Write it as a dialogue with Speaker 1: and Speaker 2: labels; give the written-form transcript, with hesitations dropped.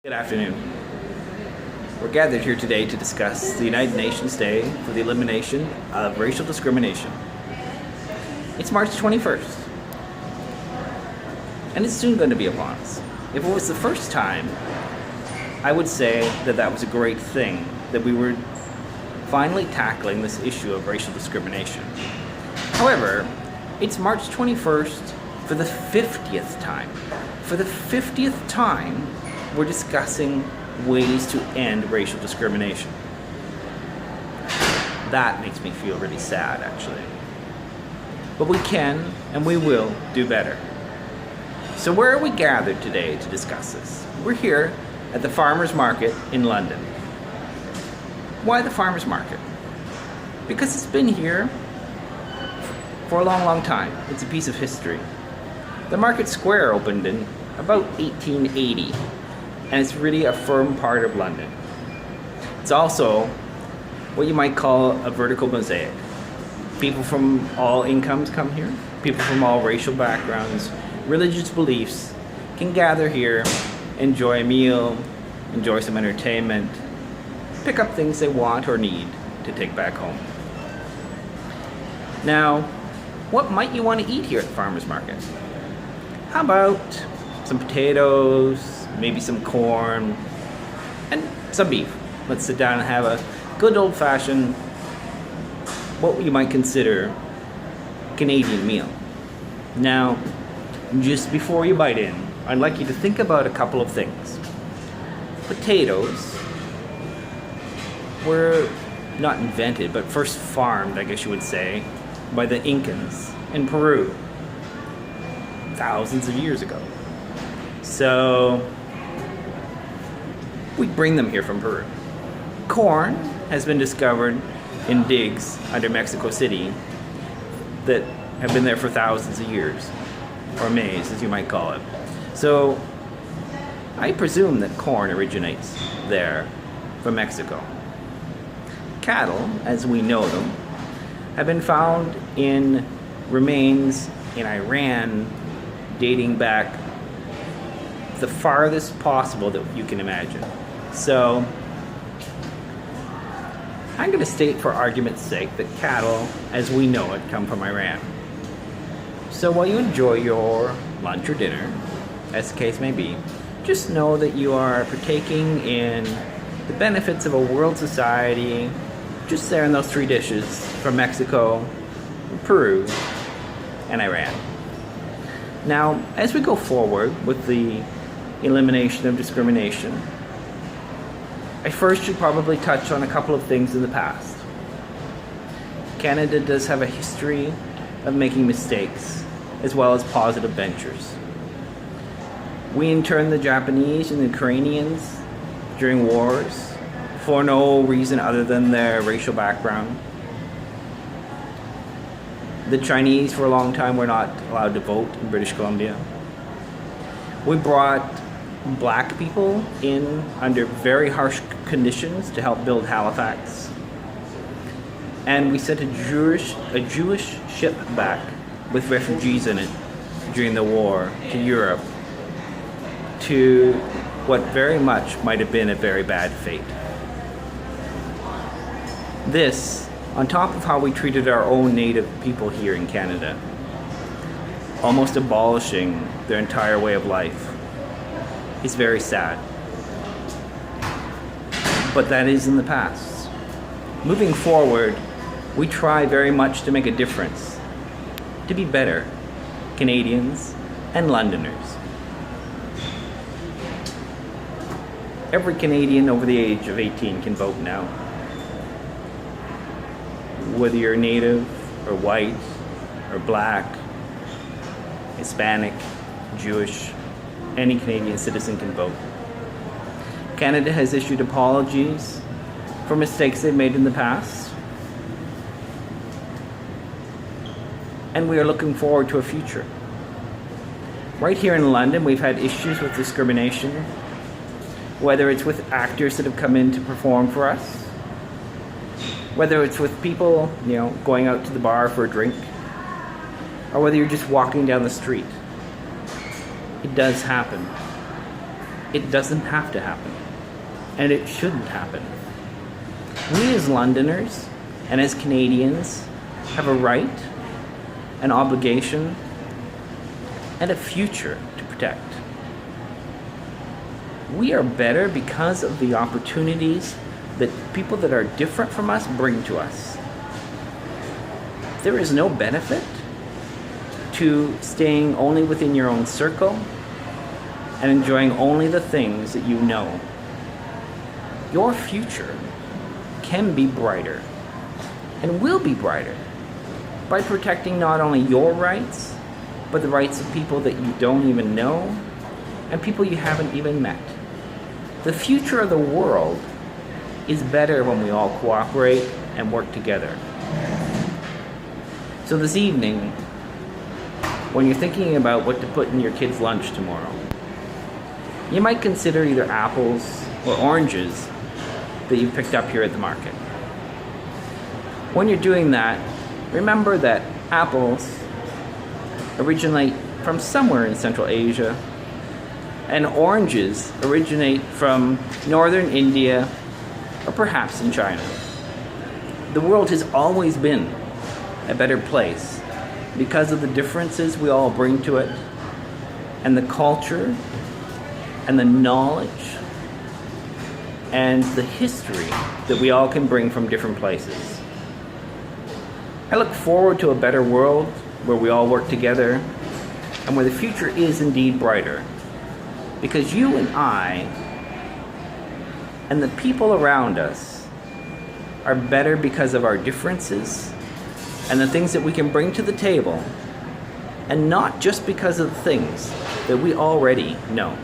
Speaker 1: Good afternoon. We're gathered here today to discuss the United Nations Day for the Elimination of Racial Discrimination. It's March 21st, and it's soon going to be upon us. If it was the first time, I would say that was a great thing, that we were finally tackling this issue of racial discrimination. However, it's March 21st for the 50th time. For the 50th time, we're discussing ways to end racial discrimination. That makes me feel really sad, actually. But we can and we will do better. So where are we gathered today to discuss this? We're here at the Farmers Market in London. Why the Farmers Market? Because it's been here for a long, long time. It's a piece of history. The Market Square opened in about 1880. And it's really a firm part of London. It's also what you might call a vertical mosaic. People from all incomes come here. People from all racial backgrounds, religious beliefs can gather here, enjoy a meal, enjoy some entertainment, pick up things they want or need to take back home. Now, what might you want to eat here at the farmer's market? How about some potatoes, maybe some corn, and some beef. Let's sit down and have a good old-fashioned, what you might consider Canadian meal. Now, just before you bite in, I'd like you to think about a couple of things. Potatoes were not invented, but first farmed, I guess you would say, by the Incans in Peru thousands of years ago. So we bring them here from Peru. Corn has been discovered in digs under Mexico City that have been there for thousands of years, or maize as you might call it. So I presume that corn originates there from Mexico. Cattle, as we know them, have been found in remains in Iran dating back the farthest possible that you can imagine. So I'm going to state for argument's sake that cattle, as we know it, come from Iran. So while you enjoy your lunch or dinner, as the case may be, just know that you are partaking in the benefits of a world society just there in those three dishes from Mexico, Peru, and Iran. Now, as we go forward with the elimination of discrimination, I first should probably touch on a couple of things in the past. Canada does have a history of making mistakes, as well as positive ventures. We interned the Japanese and the Ukrainians during wars for no reason other than their racial background. The Chinese for a long time were not allowed to vote in British Columbia. We brought black people in under very harsh conditions to help build Halifax. And we sent a Jewish ship back with refugees in it during the war to Europe to what very much might have been a very bad fate. This, on top of how we treated our own native people here in Canada, almost abolishing their entire way of life, is very sad. But that is in the past. Moving forward, we try very much to make a difference, to be better Canadians and Londoners. Every Canadian over the age of 18 can vote now. Whether you're native or white or black, Hispanic, Jewish, any Canadian citizen can vote. Canada has issued apologies for mistakes they've made in the past, and we are looking forward to a future. Right here in London, we've had issues with discrimination, whether it's with actors that have come in to perform for us, whether it's with people, going out to the bar for a drink, or whether you're just walking down the street. It does happen. it doesn't have to happen. And it shouldn't happen. We as Londoners and as Canadians have a right, an obligation, and a future to protect. We are better because of the opportunities that people that are different from us bring to us. There is no benefit to staying only within your own circle and enjoying only the things that you know. Your future can be brighter and will be brighter by protecting not only your rights, but the rights of people that you don't even know and people you haven't even met. The future of the world is better when we all cooperate and work together. So this evening, when you're thinking about what to put in your kids' lunch tomorrow, you might consider either apples or oranges that you picked up here at the market. When you're doing that, remember that apples originate from somewhere in Central Asia, and oranges originate from northern India or perhaps in China. The world has always been a better place because of the differences we all bring to it, and the culture, and the knowledge, and the history that we all can bring from different places. I look forward to a better world where we all work together and where the future is indeed brighter, because you and I and the people around us are better because of our differences and the things that we can bring to the table, and not just because of the things that we already know.